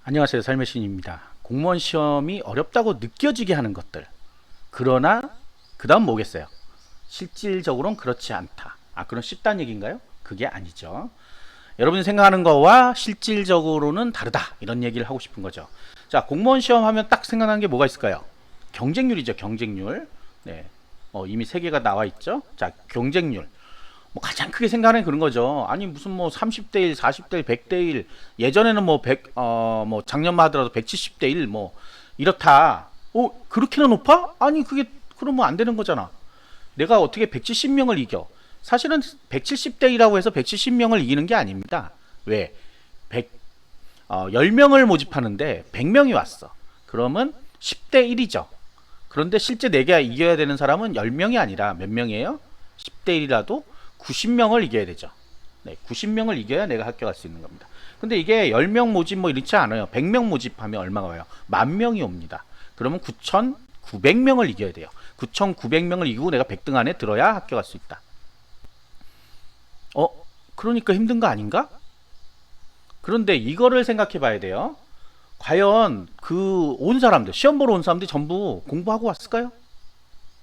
안녕하세요. 삶의 신입니다. 공무원 시험이 어렵다고 느껴지게 하는 것들. 그러나 그 다음 뭐겠어요? 실질적으로는 그렇지 않다. 그럼 쉽다는 얘기인가요? 그게 아니죠. 여러분이 생각하는 거와 실질적으로는 다르다. 이런 얘기를 하고 싶은 거죠. 자, 공무원 시험 하면 딱 생각나는 게 뭐가 있을까요? 경쟁률이죠. 경쟁률. 네. 이미 세 개가 나와 있죠. 자, 경쟁률. 뭐 가장 크게 생각하는 그런 거죠. 아니 무슨 뭐 30대 1, 40대 1, 100대 1 예전에는 뭐 100, 뭐 작년만 하더라도 170대 1 뭐 이렇다. 그렇게나 높아? 아니 그게 그러면 안 되는 거잖아. 내가 어떻게 170명을 이겨? 사실은 170대 1이라고 해서 170명을 이기는 게 아닙니다. 왜? 10명을 모집하는데 100명이 왔어. 그러면 10대 1이죠. 그런데 실제 내가 이겨야 되는 사람은 10명이 아니라 몇 명이에요? 10대 1이라도 90명을 이겨야 되죠. 네, 90명을 이겨야 내가 합격할 수 있는 겁니다. 근데 이게 10명 모집 뭐 이렇지 않아요. 100명 모집하면 얼마가 와요? 10,000명이 옵니다. 그러면 9,900명을 이겨야 돼요. 9,900명을 이기고 내가 100등 안에 들어야 합격할 수 있다. 그러니까 힘든 거 아닌가? 그런데 이거를 생각해 봐야 돼요. 과연 그 온 사람들, 시험 보러 온 사람들이 전부 공부하고 왔을까요?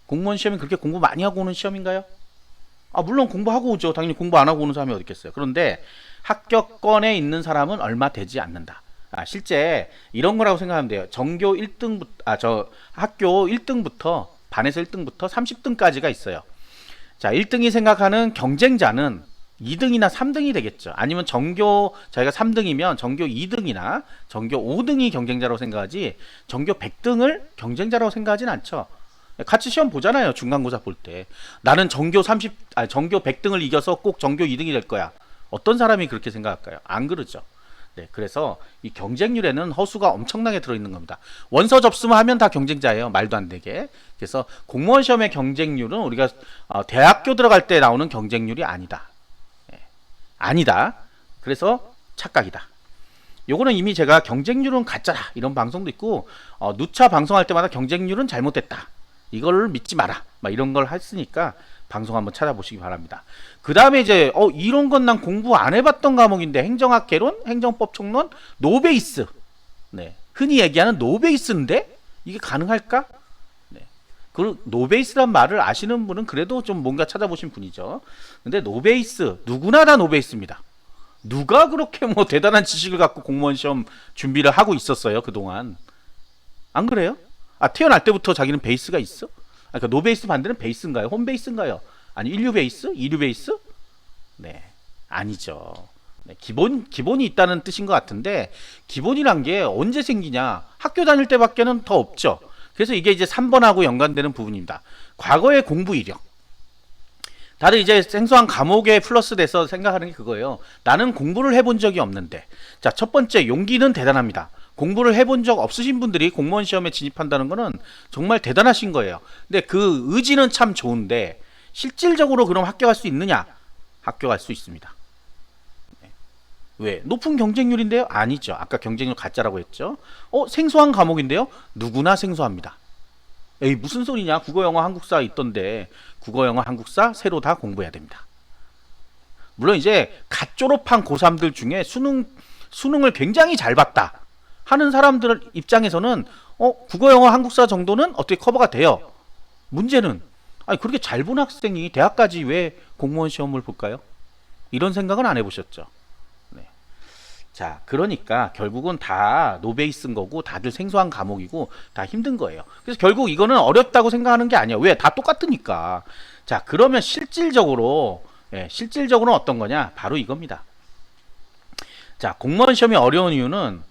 공무원 시험이 그렇게 공부 많이 하고 오는 시험인가요? 물론 공부하고 오죠. 당연히 공부 안 하고 오는 사람이 어디 있겠어요. 그런데 합격권에 있는 사람은 얼마 되지 않는다. 실제 이런 거라고 생각하면 돼요. 전교 1등부터, 학교 1등부터, 반에서 1등부터 30등까지가 있어요. 자, 1등이 생각하는 경쟁자는 2등이나 3등이 되겠죠. 아니면 자기가 3등이면 전교 2등이나 전교 5등이 경쟁자라고 생각하지, 전교 100등을 경쟁자라고 생각하진 않죠. 같이 시험 보잖아요. 중간고사 볼 때. 나는 전교 100등을 이겨서 꼭 전교 2등이 될 거야. 어떤 사람이 그렇게 생각할까요? 안 그러죠. 네, 그래서 이 경쟁률에는 허수가 엄청나게 들어있는 겁니다. 원서 접수만 하면 다 경쟁자예요. 말도 안 되게. 그래서 공무원 시험의 경쟁률은 우리가 대학교 들어갈 때 나오는 경쟁률이 아니다. 아니다. 그래서 착각이다. 요거는 이미 제가 경쟁률은 가짜다 이런 방송도 있고, 누차 방송할 때마다 경쟁률은 잘못됐다, 이걸 믿지 마라, 막 이런 걸 했으니까 방송 한번 찾아보시기 바랍니다. 그 다음에 이제 이런 건 난 공부 안 해봤던 과목인데, 행정학 개론, 행정법 총론, 노베이스. 네, 흔히 얘기하는 노베이스인데 이게 가능할까? 네, 그 노베이스란 말을 아시는 분은 그래도 좀 뭔가 찾아보신 분이죠. 근데 노베이스, 누구나 다 노베이스입니다. 누가 그렇게 뭐 대단한 지식을 갖고 공무원 시험 준비를 하고 있었어요 그동안? 안 그래요? 태어날 때부터 자기는 베이스가 있어? 그러니까 노베이스 반대는 베이스인가요? 홈베이스인가요? 아니 인류 베이스? 이류 베이스? 네, 아니죠. 네, 기본이 있다는 뜻인 것 같은데, 기본이란 게 언제 생기냐? 학교 다닐 때밖에는 더 없죠. 그래서 이게 이제 3번하고 연관되는 부분입니다. 과거의 공부 이력. 다들 이제 생소한 과목에 플러스 돼서 생각하는 게 그거예요. 나는 공부를 해본 적이 없는데. 자, 첫 번째, 용기는 대단합니다. 공부를 해본 적 없으신 분들이 공무원 시험에 진입한다는 거는 정말 대단하신 거예요. 근데 그 의지는 참 좋은데, 실질적으로 그럼 합격할 수 있느냐? 합격할 수 있습니다. 네. 왜? 높은 경쟁률인데요? 아니죠. 아까 경쟁률 가짜라고 했죠. 생소한 과목인데요? 누구나 생소합니다. 에이, 무슨 소리냐? 국어, 영어, 한국사 있던데, 국어, 영어, 한국사 새로 다 공부해야 됩니다. 물론 이제 갓 졸업한 고3들 중에 수능을 굉장히 잘 봤다 하는 사람들 입장에서는 국어, 영어, 한국사 정도는 어떻게 커버가 돼요. 문제는 그렇게 잘 본 학생이 대학까지 왜 공무원 시험을 볼까요? 이런 생각은 안 해보셨죠? 네. 자, 그러니까 결국은 다 노베이스인 거고, 다들 생소한 과목이고 다 힘든 거예요. 그래서 결국 이거는 어렵다고 생각하는 게 아니야. 왜? 다 똑같으니까. 자, 그러면 실질적으로는 어떤 거냐? 바로 이겁니다. 자, 공무원 시험이 어려운 이유는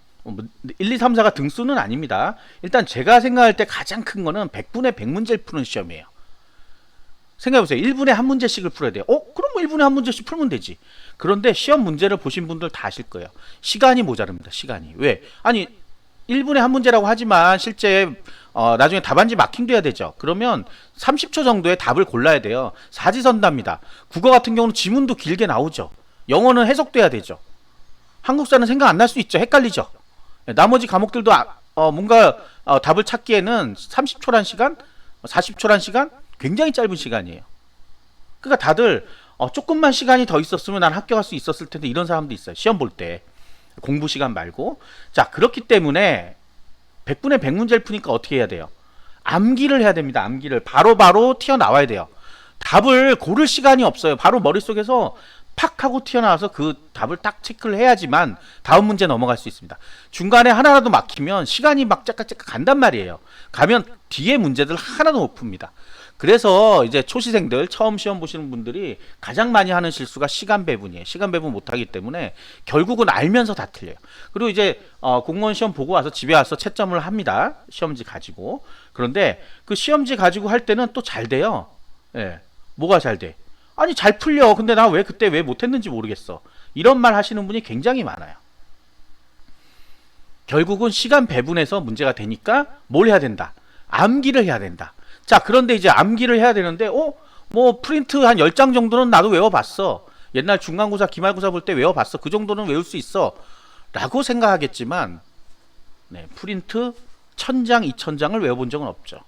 1, 2, 3, 4가 등수는 아닙니다. 일단 제가 생각할 때 가장 큰 거는 100분의 100문제를 푸는 시험이에요. 생각해보세요. 1분에 한 문제씩을 풀어야 돼요. 그럼 뭐 1분에 한 문제씩 풀면 되지. 그런데 시험 문제를 보신 분들 다 아실 거예요. 시간이 모자릅니다. 시간이. 왜? 1분에 한 문제라고 하지만 실제 나중에 답안지 마킹돼야 되죠. 그러면 30초 정도의 답을 골라야 돼요. 사지선답니다. 국어 같은 경우는 지문도 길게 나오죠. 영어는 해석돼야 되죠. 한국사는 생각 안 날 수 있죠. 헷갈리죠. 나머지 과목들도 뭔가 답을 찾기에는 30초란 시간, 40초란 시간, 굉장히 짧은 시간이에요. 그러니까 다들 조금만 시간이 더 있었으면 난 합격할 수 있었을 텐데, 이런 사람도 있어요. 시험 볼 때. 공부 시간 말고. 자, 그렇기 때문에 100분의 100 문제를 푸니까 어떻게 해야 돼요? 암기를 해야 됩니다. 암기를 바로바로 튀어나와야 돼요. 답을 고를 시간이 없어요. 바로 머릿속에서 팍 하고 튀어나와서 그 답을 딱 체크를 해야지만 다음 문제 넘어갈 수 있습니다. 중간에 하나라도 막히면 시간이 막 짝짝짝 간단 말이에요. 가면 뒤에 문제들 하나도 못 풉니다. 그래서 이제 초시생들 처음 시험 보시는 분들이 가장 많이 하는 실수가 시간 배분이에요. 시간 배분 못하기 때문에 결국은 알면서 다 틀려요. 그리고 이제 공무원 시험 보고 와서 집에 와서 채점을 합니다. 시험지 가지고. 그런데 그 시험지 가지고 할 때는 또 잘 돼요. 예. 뭐가 잘 돼? 아니 잘 풀려. 근데 나 왜 그때 왜 못했는지 모르겠어. 이런 말 하시는 분이 굉장히 많아요. 결국은 시간 배분에서 문제가 되니까 뭘 해야 된다? 암기를 해야 된다. 자, 그런데 이제 암기를 해야 되는데 뭐 프린트 한 10장 정도는 나도 외워봤어. 옛날 중간고사 기말고사 볼 때 외워봤어. 그 정도는 외울 수 있어 라고 생각하겠지만 프린트 1000장 2000장을 외워본 적은 없죠.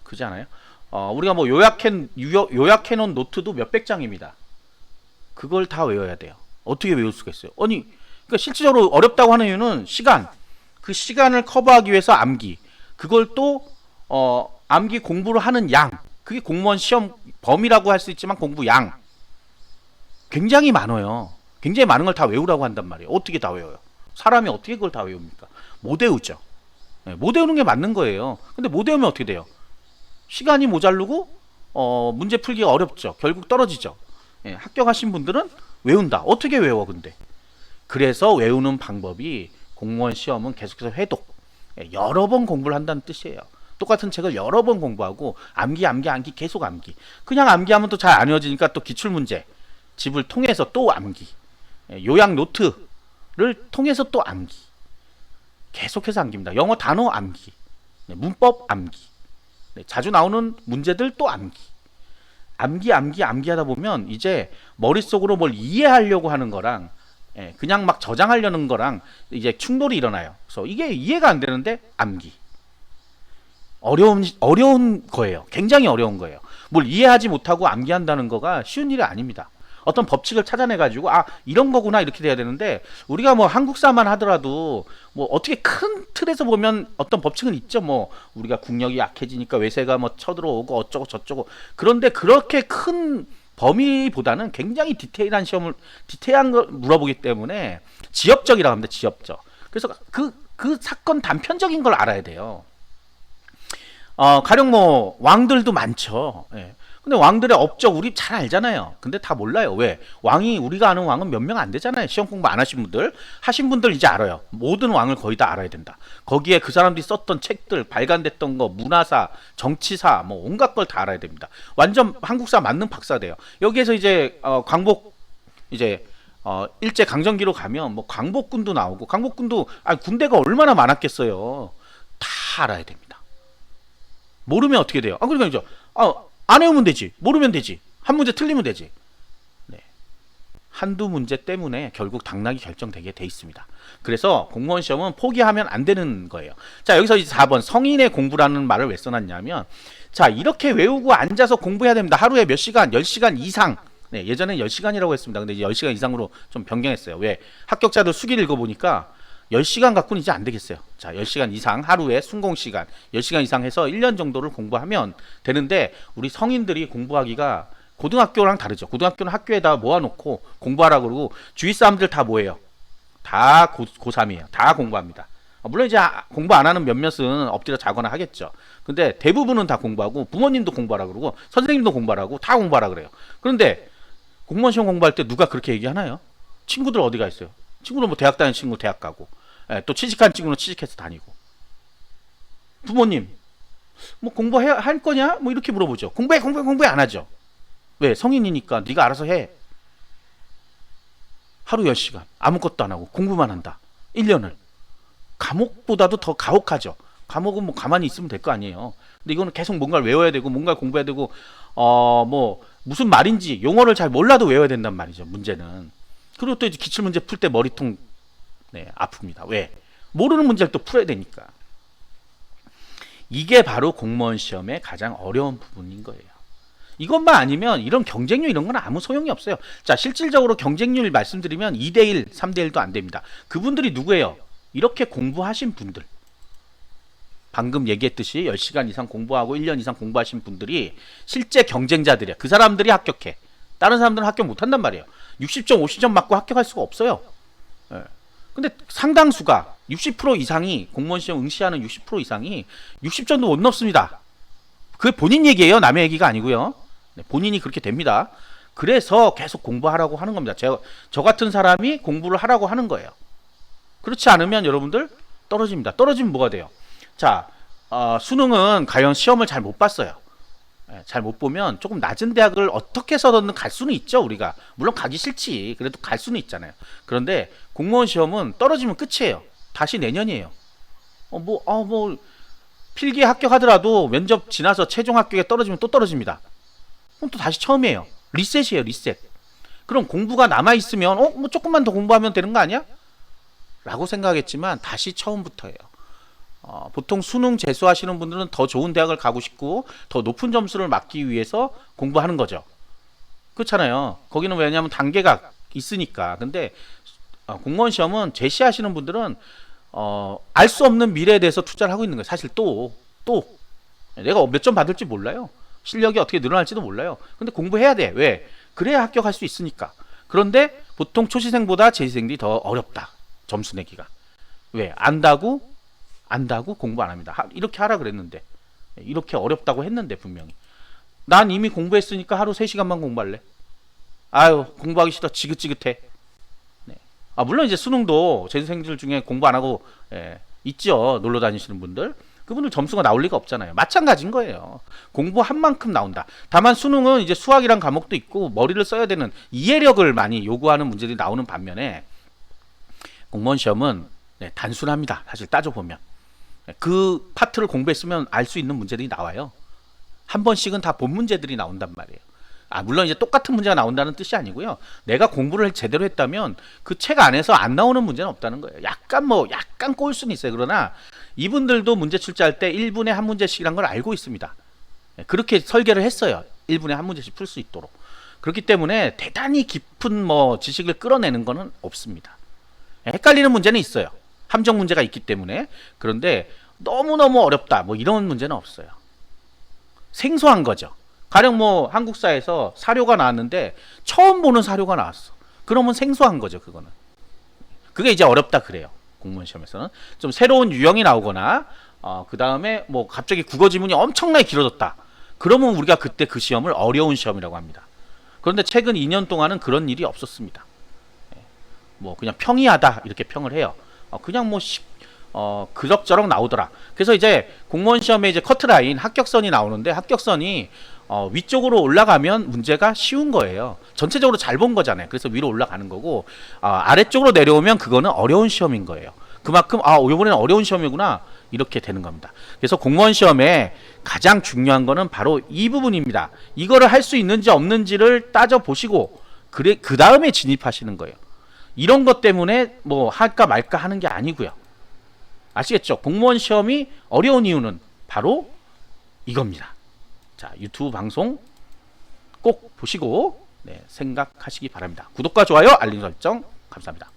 그렇지 않아요? 우리가 뭐 요약해놓은 노트도 몇백 장입니다. 그걸 다 외워야 돼요. 어떻게 외울 수가 있어요? 아니, 그러니까 실질적으로 어렵다고 하는 이유는 시간. 그 시간을 커버하기 위해서 암기. 그걸 또 암기 공부를 하는 양. 그게 공무원 시험 범위라고 할 수 있지만 공부 양. 굉장히 많아요. 굉장히 많은 걸 다 외우라고 한단 말이에요. 어떻게 다 외워요? 사람이 어떻게 그걸 다 외웁니까? 못 외우죠. 못 외우는 게 맞는 거예요. 근데 못 외우면 어떻게 돼요? 시간이 모자르고 문제 풀기가 어렵죠. 결국 떨어지죠. 합격하신 분들은 외운다. 어떻게 외워 근데? 그래서 외우는 방법이 공무원 시험은 계속해서 회독. 여러 번 공부를 한다는 뜻이에요. 똑같은 책을 여러 번 공부하고 암기 계속 암기. 그냥 암기하면 또 잘 안 외워지니까 또 기출문제 집을 통해서 또 암기. 요약 노트를 통해서 또 암기. 계속해서 암기입니다. 영어 단어 암기. 문법 암기. 자주 나오는 문제들 또 암기. 암기 하다 보면 이제 머릿속으로 뭘 이해하려고 하는 거랑 그냥 막 저장하려는 거랑 이제 충돌이 일어나요. 그래서 이게 이해가 안 되는데 암기. 어려운 거예요. 굉장히 어려운 거예요. 뭘 이해하지 못하고 암기한다는 거가 쉬운 일이 아닙니다. 어떤 법칙을 찾아내가지고 이런 거구나 이렇게 돼야 되는데 우리가 뭐 한국사만 하더라도 뭐 어떻게 큰 틀에서 보면 어떤 법칙은 있죠. 뭐 우리가 국력이 약해지니까 외세가 뭐 쳐들어오고 어쩌고 저쩌고. 그런데 그렇게 큰 범위보다는 굉장히 디테일한 걸 물어보기 때문에 지엽적이라고 합니다. 지엽적. 그래서 그 사건 단편적인 걸 알아야 돼요. 가령 뭐 왕들도 많죠. 근데 왕들의 업적 우리 잘 알잖아요. 근데 다 몰라요. 왜? 우리가 아는 왕은 몇 명 안 되잖아요. 시험 공부 안 하신 분들. 하신 분들 이제 알아요. 모든 왕을 거의 다 알아야 된다. 거기에 그 사람들이 썼던 책들, 발간됐던 거, 문화사, 정치사, 뭐 온갖 걸 다 알아야 됩니다. 완전 한국사 만능 박사 돼요. 여기에서 이제 광복 이제 일제 강점기로 가면 뭐 광복군도 나오고 광복군도 군대가 얼마나 많았겠어요. 다 알아야 됩니다. 모르면 어떻게 돼요? 그러니까 이제 안 외우면 되지. 모르면 되지. 한 문제 틀리면 되지. 한두 문제 때문에 결국 당락이 결정되게 돼 있습니다. 그래서 공무원 시험은 포기하면 안 되는 거예요. 자, 여기서 이제 4번 성인의 공부라는 말을 왜 써놨냐면 자, 이렇게 외우고 앉아서 공부해야 됩니다. 하루에 몇 시간, 10시간 이상. 예전엔 10시간이라고 했습니다. 근데 이제 10시간 이상으로 좀 변경했어요. 왜? 합격자들 수기를 읽어보니까 10시간 갖고는 이제 안 되겠어요. 자, 10시간 이상 하루에 순공시간 10시간 이상 해서 1년 정도를 공부하면 되는데 우리 성인들이 공부하기가 고등학교랑 다르죠. 고등학교는 학교에다 모아놓고 공부하라고 그러고 주위 사람들 다 뭐예요? 다 고3이에요. 다 공부합니다. 물론 이제 공부 안 하는 몇몇은 엎드려 자거나 하겠죠. 근데 대부분은 다 공부하고 부모님도 공부하라 그러고 선생님도 공부하라고 다 공부하라 그래요. 그런데 공무원 시험 공부할 때 누가 그렇게 얘기하나요? 친구들 어디가 있어요? 친구는 뭐 대학 다니는 친구 대학 가고 또 취직한 친구는 취직해서 다니고 부모님 뭐 공부해야 할 거냐? 뭐 이렇게 물어보죠. 공부해 안 하죠. 왜? 성인이니까 네가 알아서 해. 하루 10시간 아무것도 안 하고 공부만 한다. 1년을. 감옥보다도 더 가혹하죠. 감옥은 뭐 가만히 있으면 될 거 아니에요. 근데 이거는 계속 뭔가를 외워야 되고 뭔가를 공부해야 되고 뭐 무슨 말인지 용어를 잘 몰라도 외워야 된단 말이죠. 문제는. 그리고 또 이제 기출문제 풀 때 머리통 아픕니다. 왜? 모르는 문제를 또 풀어야 되니까. 이게 바로 공무원 시험의 가장 어려운 부분인 거예요. 이것만 아니면 이런 경쟁률 이런 건 아무 소용이 없어요. 자, 실질적으로 경쟁률 말씀드리면 2대1, 3대1도 안 됩니다. 그분들이 누구예요? 이렇게 공부하신 분들. 방금 얘기했듯이 10시간 이상 공부하고 1년 이상 공부하신 분들이 실제 경쟁자들이야. 그 사람들이 합격해. 다른 사람들은 합격 못한단 말이에요. 60점, 50점 맞고 합격할 수가 없어요. 예. 근데 상당수가 60% 이상이 공무원 시험 응시하는 60% 이상이 60점도 못 넘습니다. 그게 본인 얘기예요. 남의 얘기가 아니고요. 네, 본인이 그렇게 됩니다. 그래서 계속 공부하라고 하는 겁니다. 저 같은 사람이 공부를 하라고 하는 거예요. 그렇지 않으면 여러분들 떨어집니다. 떨어지면 뭐가 돼요? 자, 수능은 과연 시험을 잘 못 봤어요. 잘 못 보면 조금 낮은 대학을 어떻게 해서든 갈 수는 있죠. 우리가 물론 가기 싫지. 그래도 갈 수는 있잖아요. 그런데 공무원 시험은 떨어지면 끝이에요. 다시 내년이에요. 뭐 필기에 합격하더라도 면접 지나서 최종 합격에 떨어지면 또 떨어집니다. 그럼 또 다시 처음이에요. 리셋이에요. 리셋. 그럼 공부가 남아 있으면 뭐 조금만 더 공부하면 되는 거 아니야? 라고 생각했지만 다시 처음부터예요. 보통 수능 재수하시는 분들은 더 좋은 대학을 가고 싶고 더 높은 점수를 받기 위해서 공부하는 거죠. 그렇잖아요. 거기는 왜냐하면 단계가 있으니까. 근데 공무원 시험은 제시하시는 분들은 알 수 없는 미래에 대해서 투자를 하고 있는 거예요. 사실 또 내가 몇 점 받을지 몰라요. 실력이 어떻게 늘어날지도 몰라요. 근데 공부해야 돼. 왜? 그래야 합격할 수 있으니까. 그런데 보통 초시생보다 재시생들이 더 어렵다. 점수 내기가. 왜? 안다고 공부 안 합니다. 이렇게 하라 그랬는데. 이렇게 어렵다고 했는데 분명히. 난 이미 공부했으니까 하루 3시간만 공부할래. 아유, 공부하기 싫어. 지긋지긋해. 네. 물론 이제 수능도 재수생들 중에 공부 안 하고 있죠. 놀러 다니시는 분들. 그분들 점수가 나올 리가 없잖아요. 마찬가지인 거예요. 공부한 만큼 나온다. 다만 수능은 이제 수학이란 과목도 있고 머리를 써야 되는 이해력을 많이 요구하는 문제들이 나오는 반면에 공무원 시험은 단순합니다. 사실 따져보면. 그 파트를 공부했으면 알 수 있는 문제들이 나와요. 한 번씩은 다 본 문제들이 나온단 말이에요. 물론 이제 똑같은 문제가 나온다는 뜻이 아니고요. 내가 공부를 제대로 했다면 그 책 안에서 안 나오는 문제는 없다는 거예요. 약간 꼬일 수는 있어요. 그러나 이분들도 문제 출제할 때 1분에 한 문제씩이란 걸 알고 있습니다. 그렇게 설계를 했어요. 1분에 한 문제씩 풀 수 있도록. 그렇기 때문에 대단히 깊은 지식을 끌어내는 거는 없습니다. 헷갈리는 문제는 있어요. 함정 문제가 있기 때문에. 그런데 너무너무 어렵다. 이런 문제는 없어요. 생소한 거죠. 가령 한국사에서 사료가 나왔는데 처음 보는 사료가 나왔어. 그러면 생소한 거죠, 그거는. 그게 이제 어렵다 그래요. 공무원 시험에서는. 좀 새로운 유형이 나오거나 그 다음에 갑자기 국어 지문이 엄청나게 길어졌다. 그러면 우리가 그때 그 시험을 어려운 시험이라고 합니다. 그런데 최근 2년 동안은 그런 일이 없었습니다. 그냥 평이하다 이렇게 평을 해요. 그냥 그럭저럭 나오더라. 그래서 이제 공무원 시험에 이제 커트라인 합격선이 나오는데 합격선이 위쪽으로 올라가면 문제가 쉬운 거예요. 전체적으로 잘 본 거잖아요. 그래서 위로 올라가는 거고 아래쪽으로 내려오면 그거는 어려운 시험인 거예요. 그만큼 이번에는 어려운 시험이구나 이렇게 되는 겁니다. 그래서 공무원 시험에 가장 중요한 거는 바로 이 부분입니다. 이거를 할 수 있는지 없는지를 따져보시고 그 다음에 진입하시는 거예요. 이런 것 때문에 할까 말까 하는 게 아니고요. 아시겠죠? 공무원 시험이 어려운 이유는 바로 이겁니다. 자, 유튜브 방송 꼭 보시고 생각하시기 바랍니다. 구독과 좋아요, 알림 설정 감사합니다.